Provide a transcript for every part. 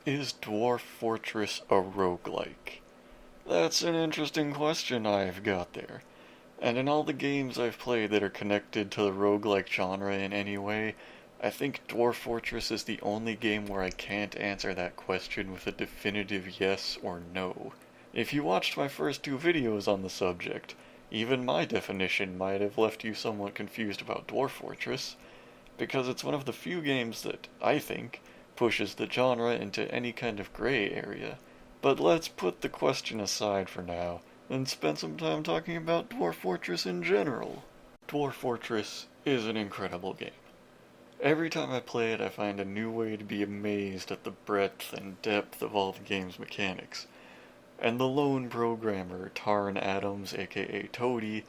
Is Dwarf Fortress a roguelike? That's an interesting question I've got there. And in all the games I've played that are connected to the roguelike genre in any way, I think Dwarf Fortress is the only game where I can't answer that question with a definitive yes or no. If you watched my first two videos on the subject, even my definition might have left you somewhat confused about Dwarf Fortress, because it's one of the few games that, I think, pushes the genre into any kind of gray area. But let's put the question aside for now, and spend some time talking about Dwarf Fortress in general. Dwarf Fortress is an incredible game. Every time I play it, I find a new way to be amazed at the breadth and depth of all the game's mechanics. And the lone programmer, Tarn Adams, aka Toady,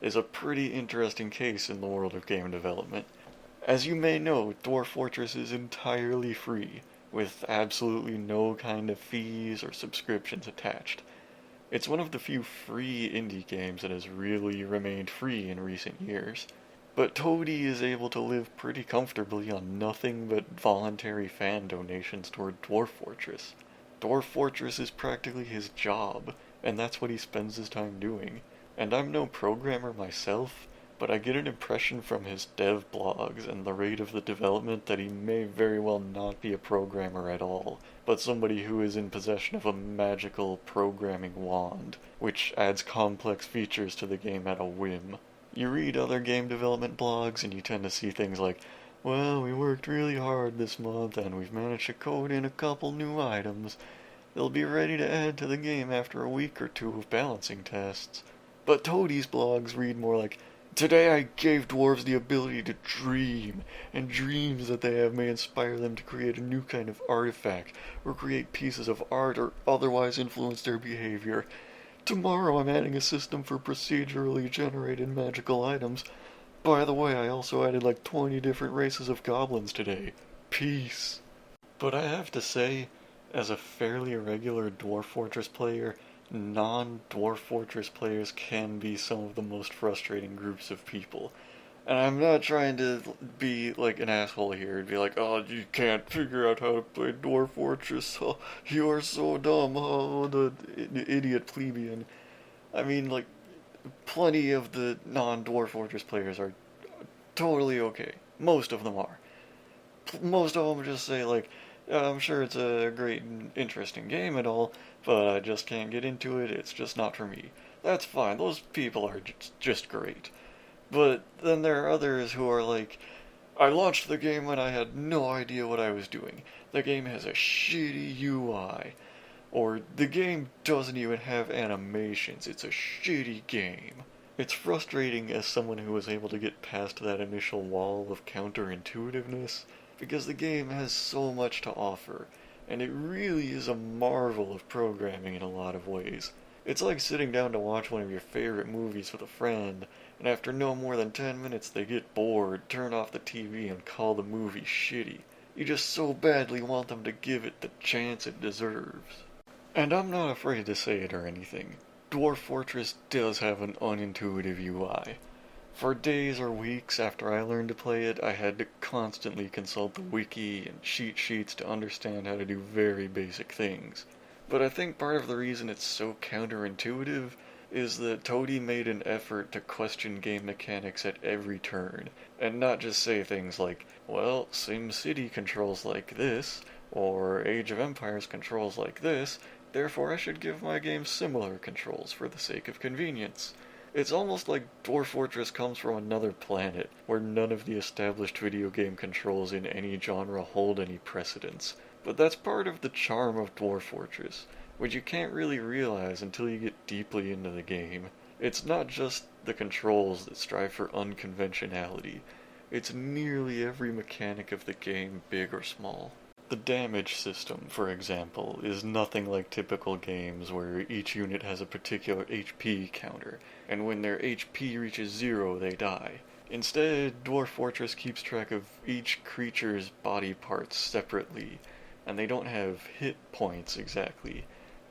is a pretty interesting case in the world of game development. As you may know, Dwarf Fortress is entirely free, with absolutely no kind of fees or subscriptions attached. It's one of the few free indie games that has really remained free in recent years. But Toady is able to live pretty comfortably on nothing but voluntary fan donations toward Dwarf Fortress. Dwarf Fortress is practically his job, and that's what he spends his time doing. And I'm no programmer myself, but I get an impression from his dev blogs and the rate of the development that he may very well not be a programmer at all, but somebody who is in possession of a magical programming wand, which adds complex features to the game at a whim. You read other game development blogs and you tend to see things like, well, we worked really hard this month and we've managed to code in a couple new items. They'll be ready to add to the game after a week or two of balancing tests. But Toady's blogs read more like, today I gave dwarves the ability to dream, and dreams that they have may inspire them to create a new kind of artifact, or create pieces of art, or otherwise influence their behavior. Tomorrow I'm adding a system for procedurally generated magical items. By the way, I also added like 20 different races of goblins today. Peace. But I have to say, as a fairly irregular Dwarf Fortress player, non-Dwarf Fortress players can be some of the most frustrating groups of people. And I'm not trying to be like an asshole here and be like, oh, you can't figure out how to play Dwarf Fortress, oh, you are so dumb, oh, the idiot plebeian. I mean, like, plenty of the non-Dwarf Fortress players are totally okay. Most of them are. Most of them just say, like, I'm sure it's a great and interesting game and all, but I just can't get into it, it's just not for me. That's fine, those people are just great. But then there are others who are like, I launched the game when I had no idea what I was doing. The game has a shitty UI. Or the game doesn't even have animations, it's a shitty game. It's frustrating as someone who was able to get past that initial wall of counterintuitiveness, because the game has so much to offer, and it really is a marvel of programming in a lot of ways. It's like sitting down to watch one of your favorite movies with a friend, and after no more than 10 minutes they get bored, turn off the TV, and call the movie shitty. You just so badly want them to give it the chance it deserves. And I'm not afraid to say it or anything. Dwarf Fortress does have an unintuitive UI. For days or weeks after I learned to play it, I had to constantly consult the wiki and cheat sheets to understand how to do very basic things. But I think part of the reason it's so counterintuitive is that Toady made an effort to question game mechanics at every turn, and not just say things like, well, SimCity controls like this, or Age of Empires controls like this, therefore I should give my game similar controls for the sake of convenience. It's almost like Dwarf Fortress comes from another planet, where none of the established video game controls in any genre hold any precedence. But that's part of the charm of Dwarf Fortress, which you can't really realize until you get deeply into the game. It's not just the controls that strive for unconventionality, it's nearly every mechanic of the game, big or small. The damage system, for example, is nothing like typical games where each unit has a particular HP counter, and when their HP reaches 0, they die. Instead, Dwarf Fortress keeps track of each creature's body parts separately, and they don't have hit points exactly,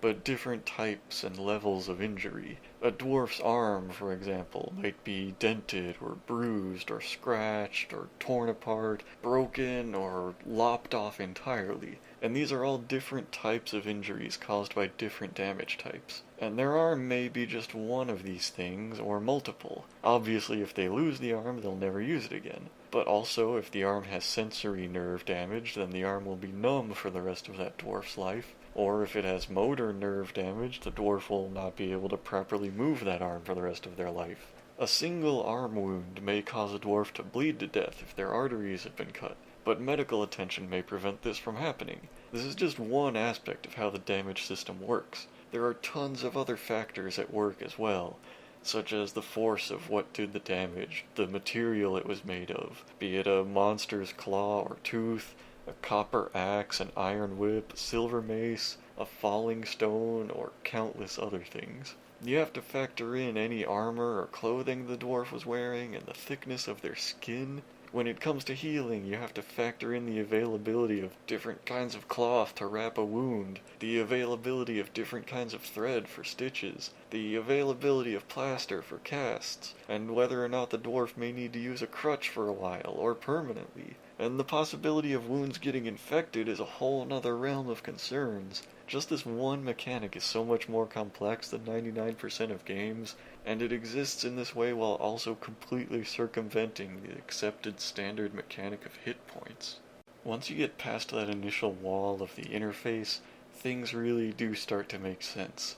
but different types and levels of injury. A dwarf's arm, for example, might be dented or bruised or scratched or torn apart, broken or lopped off entirely, And these are all different types of injuries caused by different damage types. And there are maybe just one of these things, or multiple. Obviously, if they lose the arm, they'll never use it again. But also, if the arm has sensory nerve damage, then the arm will be numb for the rest of that dwarf's life. Or if it has motor nerve damage, the dwarf will not be able to properly move that arm for the rest of their life. A single arm wound may cause a dwarf to bleed to death if their arteries have been cut, but medical attention may prevent this from happening. This is just one aspect of how the damage system works. There are tons of other factors at work as well, such as the force of what did the damage, the material it was made of, be it a monster's claw or tooth, a copper axe, an iron whip, a silver mace, a falling stone, or countless other things. You have to factor in any armor or clothing the dwarf was wearing and the thickness of their skin. When it comes to healing, you have to factor in the availability of different kinds of cloth to wrap a wound, the availability of different kinds of thread for stitches, the availability of plaster for casts, and whether or not the dwarf may need to use a crutch for a while or permanently. And the possibility of wounds getting infected is a whole nother realm of concerns. Just this one mechanic is so much more complex than 99% of games, and it exists in this way while also completely circumventing the accepted standard mechanic of hit points. Once you get past that initial wall of the interface, things really do start to make sense.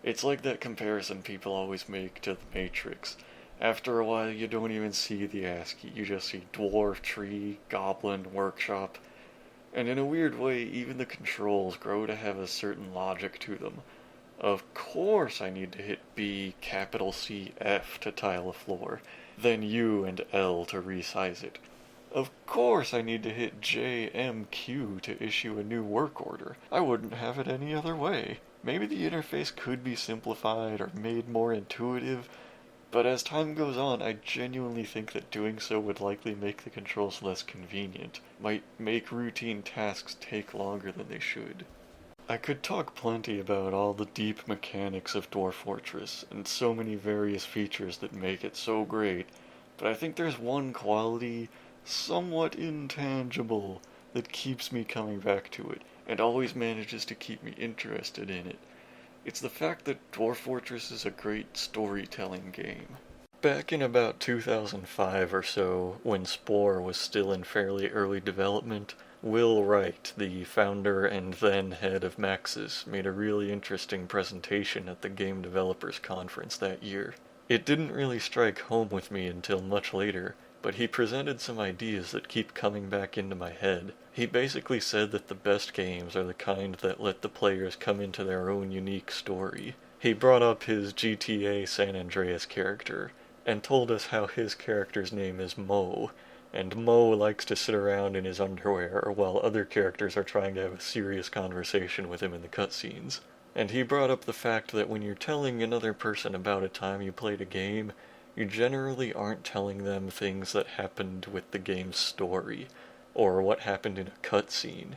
It's like that comparison people always make to the Matrix. After a while you don't even see the ASCII, you just see dwarf, tree, goblin, workshop. And in a weird way, even the controls grow to have a certain logic to them. Of course I need to hit B, capital C, F to tile a floor, then U and L to resize it. Of course I need to hit J, M, Q to issue a new work order. I wouldn't have it any other way. Maybe the interface could be simplified or made more intuitive, but as time goes on, I genuinely think that doing so would likely make the controls less convenient, might make routine tasks take longer than they should. I could talk plenty about all the deep mechanics of Dwarf Fortress, and so many various features that make it so great, but I think there's one quality, somewhat intangible, that keeps me coming back to it, and always manages to keep me interested in it. It's the fact that Dwarf Fortress is a great storytelling game. Back in about 2005 or so, when Spore was still in fairly early development, Will Wright, the founder and then head of Maxis, made a really interesting presentation at the Game Developers Conference that year. It didn't really strike home with me until much later, but he presented some ideas that keep coming back into my head. He basically said that the best games are the kind that let the players come into their own unique story. He brought up his GTA San Andreas character, and told us how his character's name is Mo, and Mo likes to sit around in his underwear while other characters are trying to have a serious conversation with him in the cutscenes. And he brought up the fact that when you're telling another person about a time you played a game, you generally aren't telling them things that happened with the game's story, or what happened in a cutscene.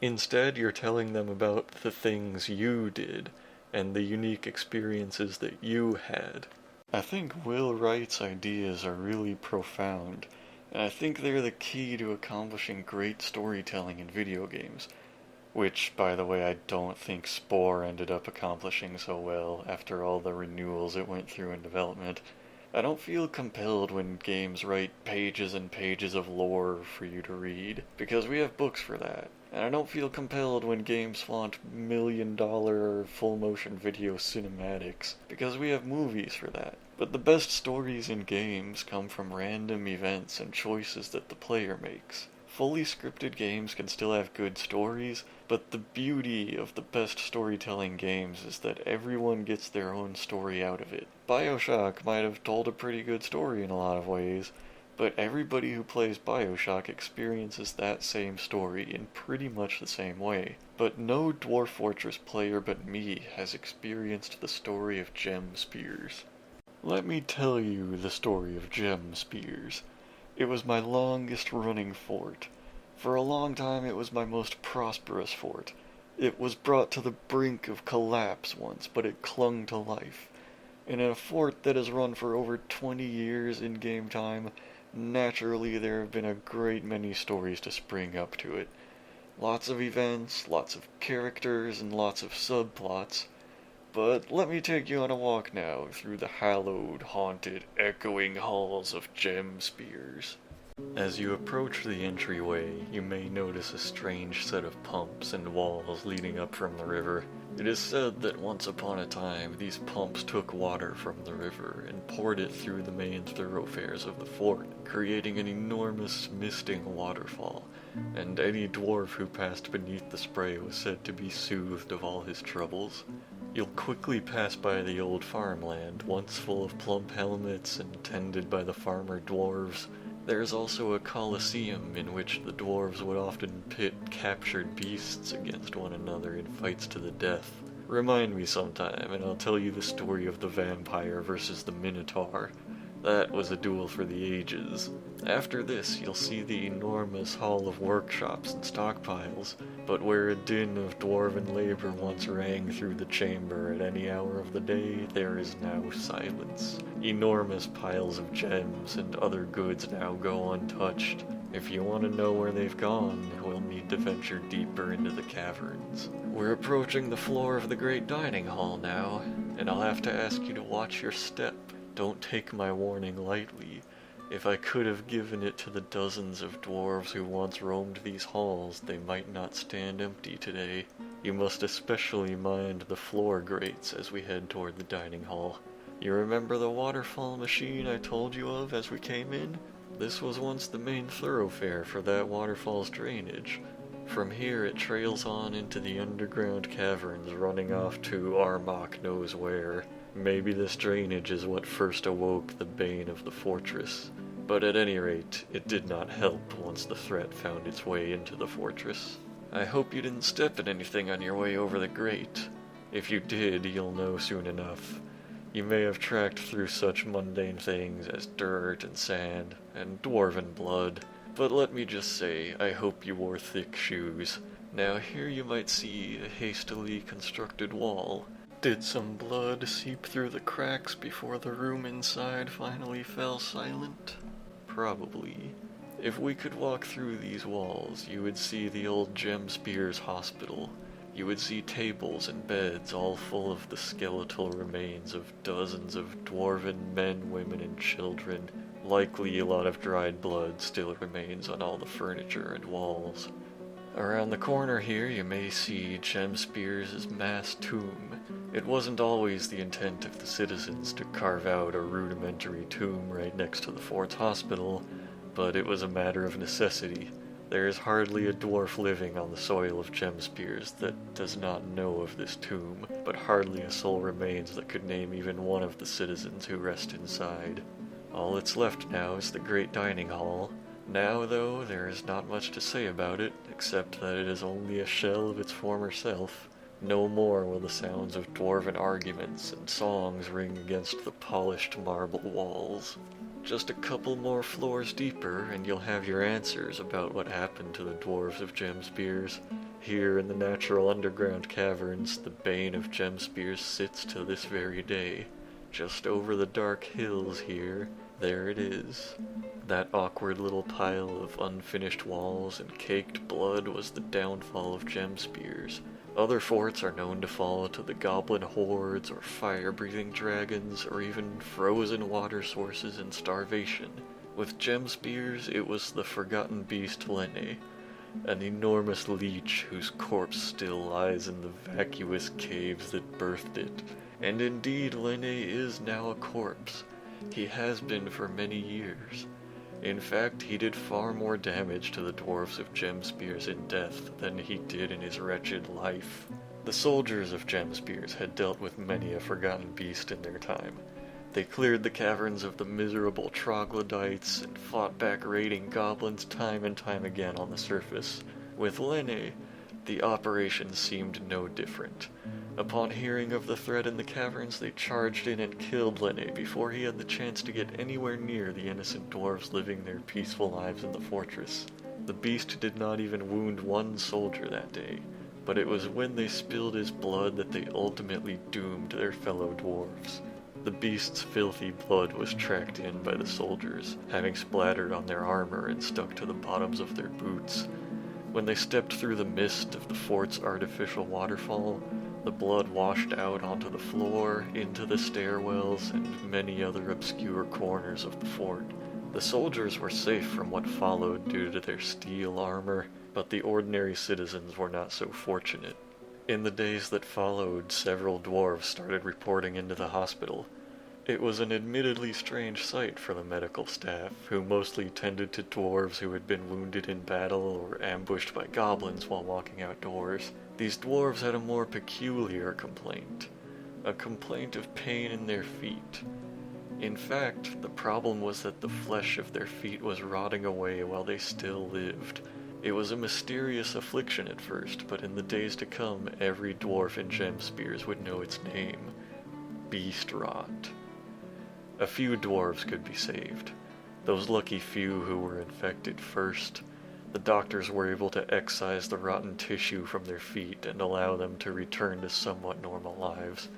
Instead, you're telling them about the things you did, and the unique experiences that you had. I think Will Wright's ideas are really profound, and I think they're the key to accomplishing great storytelling in video games, which, by the way, I don't think Spore ended up accomplishing so well after all the renewals it went through in development. I don't feel compelled when games write pages and pages of lore for you to read, because we have books for that. And I don't feel compelled when games flaunt $1,000,000 full-motion video cinematics, because we have movies for that. But the best stories in games come from random events and choices that the player makes. Fully scripted games can still have good stories, but the beauty of the best storytelling games is that everyone gets their own story out of it. BioShock might have told a pretty good story in a lot of ways, but everybody who plays BioShock experiences that same story in pretty much the same way. But no Dwarf Fortress player but me has experienced the story of Gemspears. Let me tell you the story of Gemspears. It was my longest running fort. For a long time it was my most prosperous fort. It was brought to the brink of collapse once, but it clung to life. And in a fort that has run for over 20 years in game time, naturally there have been a great many stories to spring up to it. Lots of events, lots of characters, and lots of subplots. But let me take you on a walk now through the hallowed, haunted, echoing halls of Gemspears. As you approach the entryway, you may notice a strange set of pumps and walls leading up from the river. It is said that once upon a time these pumps took water from the river and poured it through the main thoroughfares of the fort, creating an enormous misting waterfall, and any dwarf who passed beneath the spray was said to be soothed of all his troubles. You'll quickly pass by the old farmland, once full of plump helmets and tended by the farmer dwarves. There's also a Coliseum in which the dwarves would often pit captured beasts against one another in fights to the death. Remind me sometime, and I'll tell you the story of the vampire versus the Minotaur. That was a duel for the ages. After this, you'll see the enormous hall of workshops and stockpiles, but where a din of dwarven labor once rang through the chamber at any hour of the day, there is now silence. Enormous piles of gems and other goods now go untouched. If you want to know where they've gone, we'll need to venture deeper into the caverns. We're approaching the floor of the great dining hall now, and I'll have to ask you to watch your step. Don't take my warning lightly. If I could have given it to the dozens of dwarves who once roamed these halls, they might not stand empty today. You must especially mind the floor grates as we head toward the dining hall. You remember the waterfall machine I told you of as we came in? This was once the main thoroughfare for that waterfall's drainage. From here it trails on into the underground caverns running off to Armok knows where. Maybe this drainage is what first awoke the bane of the fortress. But at any rate, it did not help once the threat found its way into the fortress. I hope you didn't step in anything on your way over the grate. If you did, you'll know soon enough. You may have tracked through such mundane things as dirt and sand and dwarven blood, but let me just say, I hope you wore thick shoes. Now here you might see a hastily constructed wall. Did some blood seep through the cracks before the room inside finally fell silent? Probably. If we could walk through these walls, you would see the old Gemspears hospital. You would see tables and beds all full of the skeletal remains of dozens of dwarven men, women, and children. Likely a lot of dried blood still remains on all the furniture and walls. Around the corner here you may see Gemspears' mass tomb. It wasn't always the intent of the citizens to carve out a rudimentary tomb right next to the fort's hospital, but it was a matter of necessity. There is hardly a dwarf living on the soil of Gemspears that does not know of this tomb, but hardly a soul remains that could name even one of the citizens who rest inside. All that's left now is the great dining hall. Now, though, there is not much to say about it, except that it is only a shell of its former self. No more will the sounds of dwarven arguments and songs ring against the polished marble walls. Just a couple more floors deeper, and you'll have your answers about what happened to the dwarves of Gemspears. Here in the natural underground caverns, the bane of Gemspears sits to this very day. Just over the dark hills here, there it is. That awkward little pile of unfinished walls and caked blood was the downfall of Gemspears. Other forts are known to fall to the goblin hordes or fire-breathing dragons or even frozen water sources and starvation. With Gemspears, it was the forgotten beast Lene, an enormous leech whose corpse still lies in the vacuous caves that birthed it. And indeed, Lene is now a corpse. He has been for many years. In fact, he did far more damage to the dwarves of Gemspears in death than he did in his wretched life. The soldiers of Gemspears had dealt with many a forgotten beast in their time. They cleared the caverns of the miserable troglodytes and fought back raiding goblins time and time again on the surface. With Lene, the operation seemed no different. Upon hearing of the threat in the caverns, they charged in and killed Lene before he had the chance to get anywhere near the innocent dwarves living their peaceful lives in the fortress. The beast did not even wound one soldier that day, but it was when they spilled his blood that they ultimately doomed their fellow dwarves. The beast's filthy blood was tracked in by the soldiers, having splattered on their armor and stuck to the bottoms of their boots. When they stepped through the mist of the fort's artificial waterfall, the blood washed out onto the floor, into the stairwells, and many other obscure corners of the fort. The soldiers were safe from what followed due to their steel armor, but the ordinary citizens were not so fortunate. In the days that followed, several dwarves started reporting into the hospital. It was an admittedly strange sight for the medical staff, who mostly tended to dwarves who had been wounded in battle or ambushed by goblins while walking outdoors. These dwarves had a more peculiar complaint, a complaint of pain in their feet. In fact, the problem was that the flesh of their feet was rotting away while they still lived. It was a mysterious affliction at first, but in the days to come, every dwarf in Gemspears would know its name: beast rot. A few dwarves could be saved. Those lucky few who were infected first. The doctors were able to excise the rotten tissue from their feet and allow them to return to somewhat normal lives.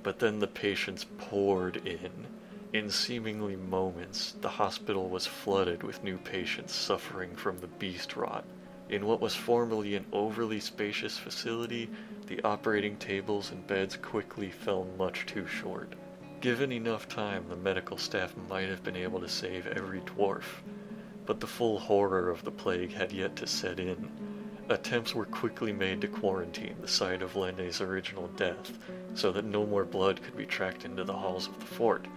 But then the patients poured in. In seemingly moments, the hospital was flooded with new patients suffering from the beast rot. In what was formerly an overly spacious facility, the operating tables and beds quickly fell much too short. Given enough time, the medical staff might have been able to save every dwarf, but the full horror of the plague had yet to set in. Attempts were quickly made to quarantine the site of Lenne's original death, so that no more blood could be tracked into the halls of the fort.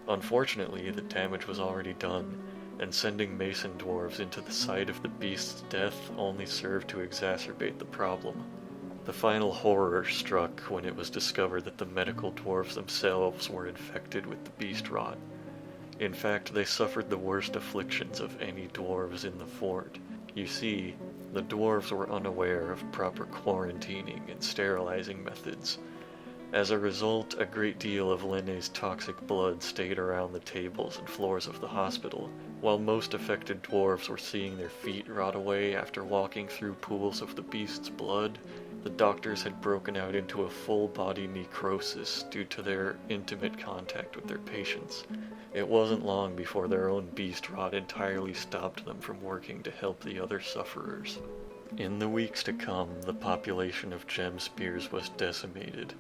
Unfortunately, the damage was already done, and sending mason dwarves into the site of the beast's death only served to exacerbate the problem. The final horror struck when it was discovered that the medical dwarves themselves were infected with the beast rot. In fact, they suffered the worst afflictions of any dwarves in the fort. You see, the dwarves were unaware of proper quarantining and sterilizing methods. As a result, a great deal of Lenne's toxic blood stayed around the tables and floors of the hospital, while most affected dwarves were seeing their feet rot away after walking through pools of the beast's blood. The doctors had broken out into a full-body necrosis due to their intimate contact with their patients. It wasn't long before their own beast rot entirely stopped them from working to help the other sufferers. In the weeks to come, the population of Gemspears was decimated.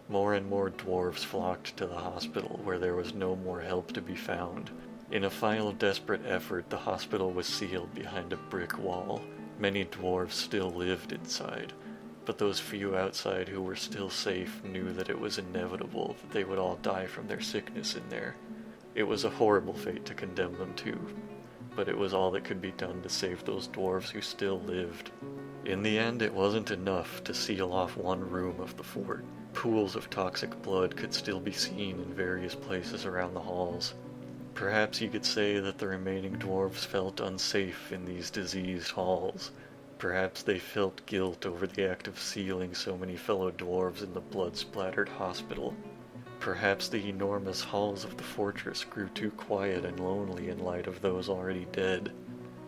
More and more dwarves flocked to the hospital, where there was no more help to be found. In a final desperate effort, the hospital was sealed behind a brick wall. Many dwarves still lived inside, but those few outside who were still safe knew that it was inevitable that they would all die from their sickness in there. It was a horrible fate to condemn them to, but it was all that could be done to save those dwarves who still lived. In the end, it wasn't enough to seal off one room of the fort. Pools of toxic blood could still be seen in various places around the halls. Perhaps you could say that the remaining dwarves felt unsafe in these diseased halls. Perhaps they felt guilt over the act of sealing so many fellow dwarves in the blood-splattered hospital. Perhaps the enormous halls of the fortress grew too quiet and lonely in light of those already dead.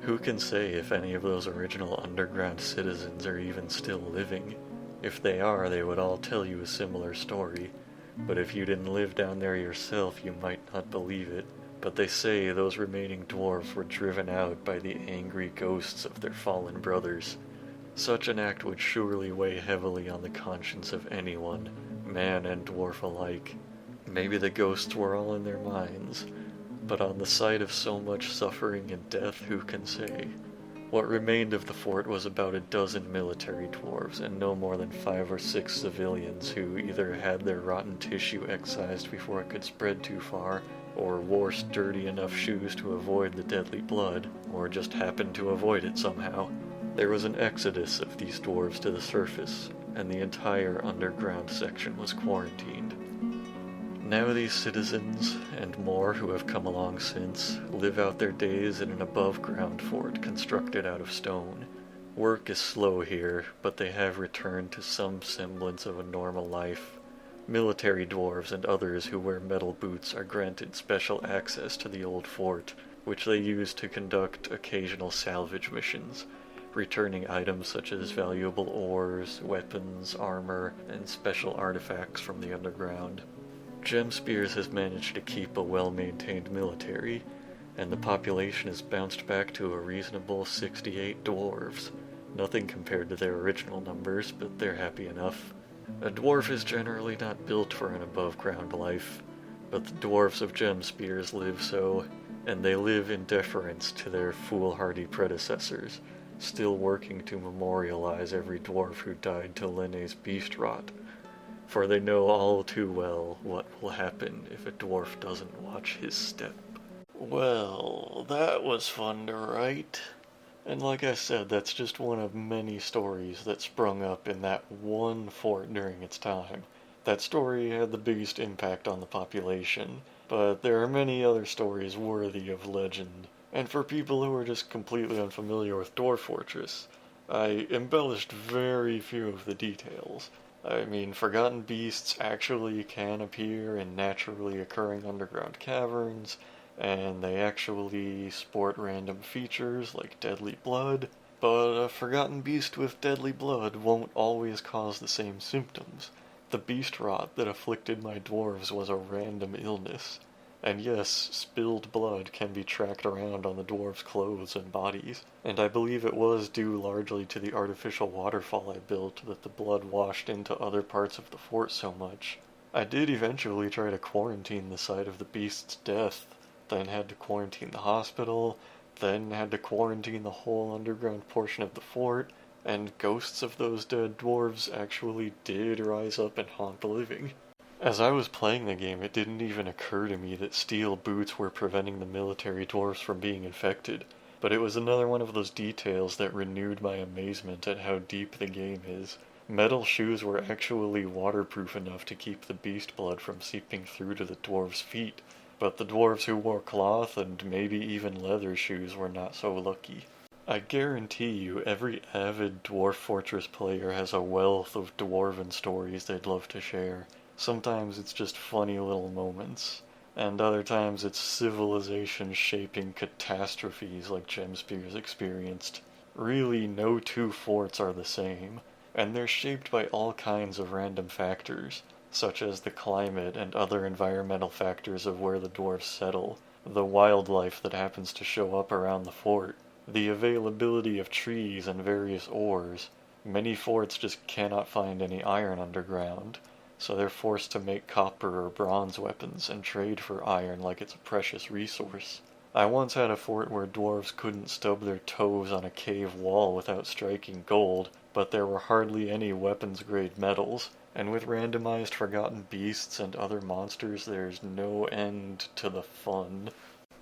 Who can say if any of those original underground citizens are even still living? If they are, they would all tell you a similar story. But if you didn't live down there yourself, you might not believe it. But they say those remaining dwarves were driven out by the angry ghosts of their fallen brothers. Such an act would surely weigh heavily on the conscience of anyone, man and dwarf alike. Maybe the ghosts were all in their minds, but on the sight of so much suffering and death, who can say? What remained of the fort was about a dozen military dwarves, and no more than 5 or 6 civilians who either had their rotten tissue excised before it could spread too far, or wore sturdy enough shoes to avoid the deadly blood, or just happened to avoid it somehow. There was an exodus of these dwarves to the surface, and the entire underground section was quarantined. Now these citizens, and more who have come along since, live out their days in an above-ground fort constructed out of stone. Work is slow here, but they have returned to some semblance of a normal life. Military dwarves and others who wear metal boots are granted special access to the old fort, which they use to conduct occasional salvage missions, returning items such as valuable ores, weapons, armor, and special artifacts from the underground. Gemspears has managed to keep a well-maintained military, and the population has bounced back to a reasonable 68 dwarves. Nothing compared to their original numbers, but they're happy enough. A dwarf is generally not built for an above-ground life, but the dwarves of Gemspears live so, and they live in deference to their foolhardy predecessors, still working to memorialize every dwarf who died to Lenne's beast rot, for they know all too well what will happen if a dwarf doesn't watch his step. Well, that was fun to write. And like I said, that's just one of many stories that sprung up in that one fort during its time. That story had the biggest impact on the population, but there are many other stories worthy of legend. And for people who are just completely unfamiliar with Dwarf Fortress, I embellished very few of the details. I mean, forgotten beasts actually can appear in naturally occurring underground caverns, and they actually sport random features like deadly blood, but a forgotten beast with deadly blood won't always cause the same symptoms. The beast rot that afflicted my dwarves was a random illness, and yes, spilled blood can be tracked around on the dwarves' clothes and bodies, and I believe it was due largely to the artificial waterfall I built that the blood washed into other parts of the fort so much. I did eventually try to quarantine the site of the beast's death, then had to quarantine the hospital, then had to quarantine the whole underground portion of the fort, and ghosts of those dead dwarves actually did rise up and haunt the living. As I was playing the game, it didn't even occur to me that steel boots were preventing the military dwarves from being infected, but it was another one of those details that renewed my amazement at how deep the game is. Metal shoes were actually waterproof enough to keep the beast blood from seeping through to the dwarves' feet, but the dwarves who wore cloth and maybe even leather shoes were not so lucky. I guarantee you every avid Dwarf Fortress player has a wealth of dwarven stories they'd love to share. Sometimes it's just funny little moments, and other times it's civilization-shaping catastrophes like Gemspears experienced. Really, no two forts are the same, and they're shaped by all kinds of random factors, such as the climate and other environmental factors of where the dwarves settle, the wildlife that happens to show up around the fort, the availability of trees and various ores. Many forts just cannot find any iron underground, so they're forced to make copper or bronze weapons and trade for iron like it's a precious resource. I once had a fort where dwarves couldn't stub their toes on a cave wall without striking gold, but there were hardly any weapons-grade metals, and with randomized forgotten beasts and other monsters, there's no end to the fun.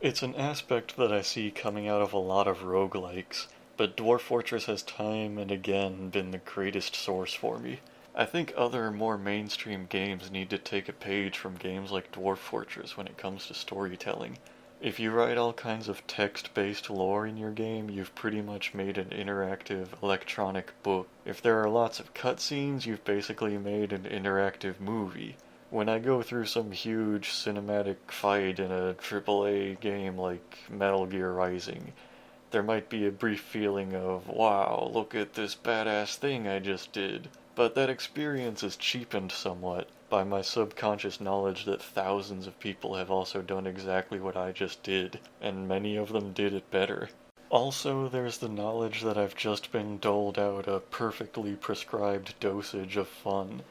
It's an aspect that I see coming out of a lot of roguelikes, but Dwarf Fortress has time and again been the greatest source for me. I think other more mainstream games need to take a page from games like Dwarf Fortress when it comes to storytelling. If you write all kinds of text-based lore in your game, you've pretty much made an interactive electronic book. If there are lots of cutscenes, you've basically made an interactive movie. When I go through some huge cinematic fight in a AAA game like Metal Gear Rising, there might be a brief feeling of, wow, look at this badass thing I just did. But that experience is cheapened somewhat by my subconscious knowledge that thousands of people have also done exactly what I just did, and many of them did it better. Also, there's the knowledge that I've just been doled out a perfectly prescribed dosage of fun,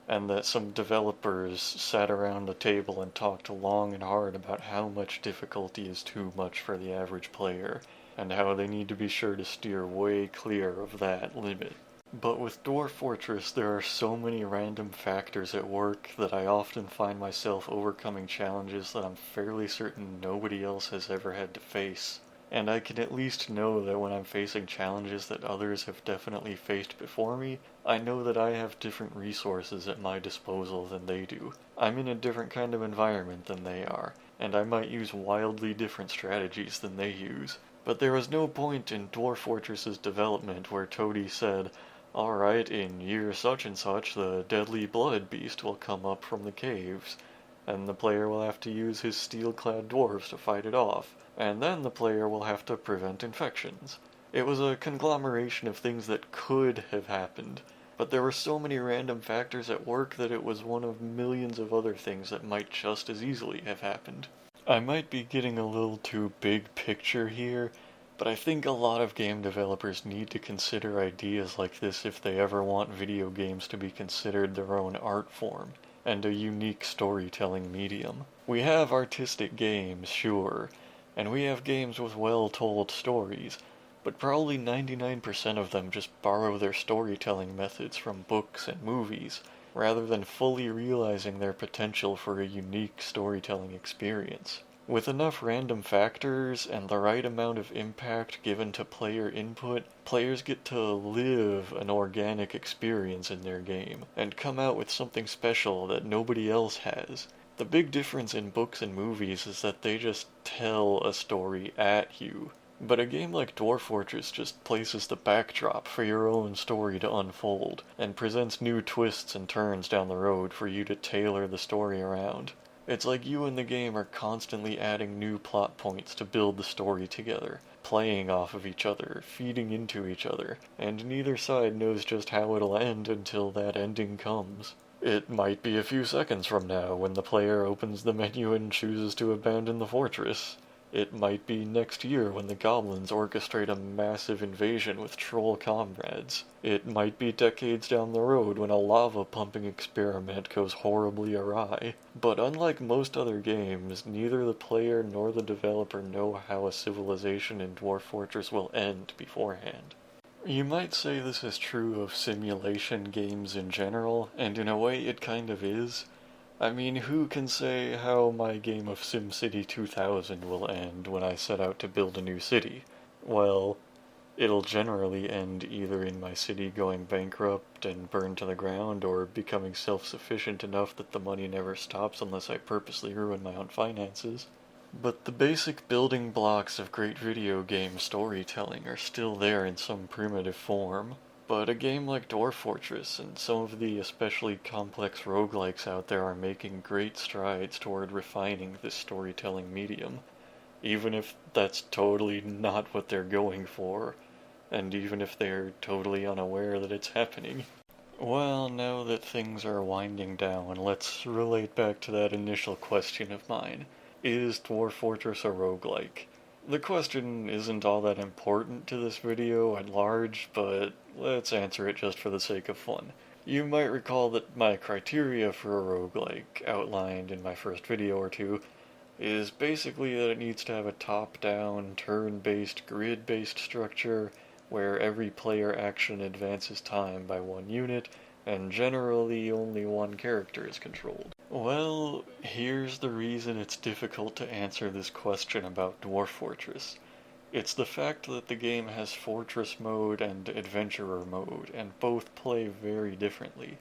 and that some developers sat around a table and talked long and hard about how much difficulty is too much for the average player, and how they need to be sure to steer way clear of that limit. But with Dwarf Fortress, there are so many random factors at work that I often find myself overcoming challenges that I'm fairly certain nobody else has ever had to face. And I can at least know that when I'm facing challenges that others have definitely faced before me, I know that I have different resources at my disposal than they do. I'm in a different kind of environment than they are, and I might use wildly different strategies than they use. But there was no point in Dwarf Fortress's development where Toady said, "Alright, in year such and such, the deadly blood beast will come up from the caves, and the player will have to use his steel-clad dwarves to fight it off, and then the player will have to prevent infections." It was a conglomeration of things that could have happened, but there were so many random factors at work that it was one of millions of other things that might just as easily have happened. I might be getting a little too big picture here, but I think a lot of game developers need to consider ideas like this if they ever want video games to be considered their own art form and a unique storytelling medium. We have artistic games, sure, and we have games with well-told stories, but probably 99% of them just borrow their storytelling methods from books and movies, rather than fully realizing their potential for a unique storytelling experience. With enough random factors and the right amount of impact given to player input, players get to live an organic experience in their game, and come out with something special that nobody else has. The big difference in books and movies is that they just tell a story at you. But a game like Dwarf Fortress just places the backdrop for your own story to unfold, and presents new twists and turns down the road for you to tailor the story around. It's like you and the game are constantly adding new plot points to build the story together, playing off of each other, feeding into each other, and neither side knows just how it'll end until that ending comes. It might be a few seconds from now when the player opens the menu and chooses to abandon the fortress. It might be next year when the goblins orchestrate a massive invasion with troll comrades. It might be decades down the road when a lava-pumping experiment goes horribly awry. But unlike most other games, neither the player nor the developer know how a civilization in Dwarf Fortress will end beforehand. You might say this is true of simulation games in general, and in a way it kind of is. I mean, who can say how my game of SimCity 2000 will end when I set out to build a new city? Well, it'll generally end either in my city going bankrupt and burned to the ground, or becoming self-sufficient enough that the money never stops unless I purposely ruin my own finances. But the basic building blocks of great video game storytelling are still there in some primitive form. But a game like Dwarf Fortress and some of the especially complex roguelikes out there are making great strides toward refining this storytelling medium, even if that's totally not what they're going for, and even if they're totally unaware that it's happening. Well, now that things are winding down, let's relate back to that initial question of mine. Is Dwarf Fortress a roguelike? The question isn't all that important to this video at large, but let's answer it just for the sake of fun. You might recall that my criteria for a roguelike, outlined in my first video or two, is basically that it needs to have a top-down, turn-based, grid-based structure where every player action advances time by one unit, and generally only one character is controlled. Well, here's the reason it's difficult to answer this question about Dwarf Fortress. It's the fact that the game has Fortress mode and Adventurer mode, and both play very differently.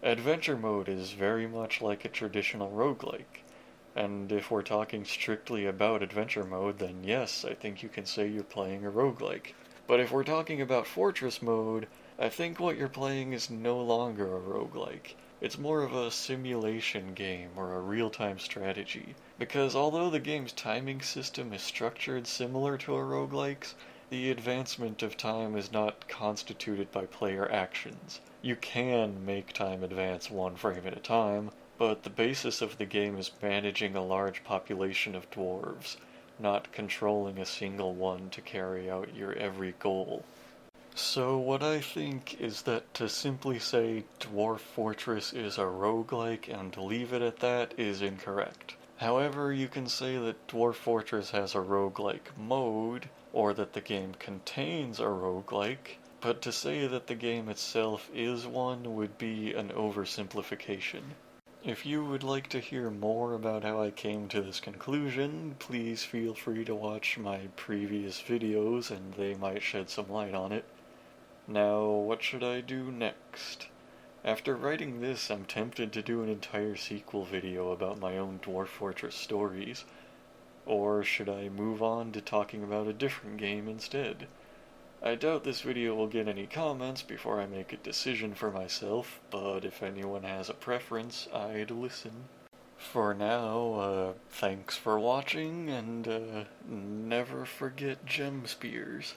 Adventure mode is very much like a traditional roguelike, and if we're talking strictly about Adventure mode, then yes, I think you can say you're playing a roguelike. But if we're talking about Fortress mode, I think what you're playing is no longer a roguelike. It's more of a simulation game or a real-time strategy, because although the game's timing system is structured similar to a roguelike's, the advancement of time is not constituted by player actions. You can make time advance one frame at a time, but the basis of the game is managing a large population of dwarves, not controlling a single one to carry out your every goal. So what I think is that to simply say Dwarf Fortress is a roguelike and leave it at that is incorrect. However, you can say that Dwarf Fortress has a roguelike mode, or that the game contains a roguelike, but to say that the game itself is one would be an oversimplification. If you would like to hear more about how I came to this conclusion, please feel free to watch my previous videos and they might shed some light on it. Now, what should I do next? After writing this, I'm tempted to do an entire sequel video about my own Dwarf Fortress stories. Or should I move on to talking about a different game instead? I doubt this video will get any comments before I make a decision for myself, but if anyone has a preference, I'd listen. For now, thanks for watching, and never forget Gemspears.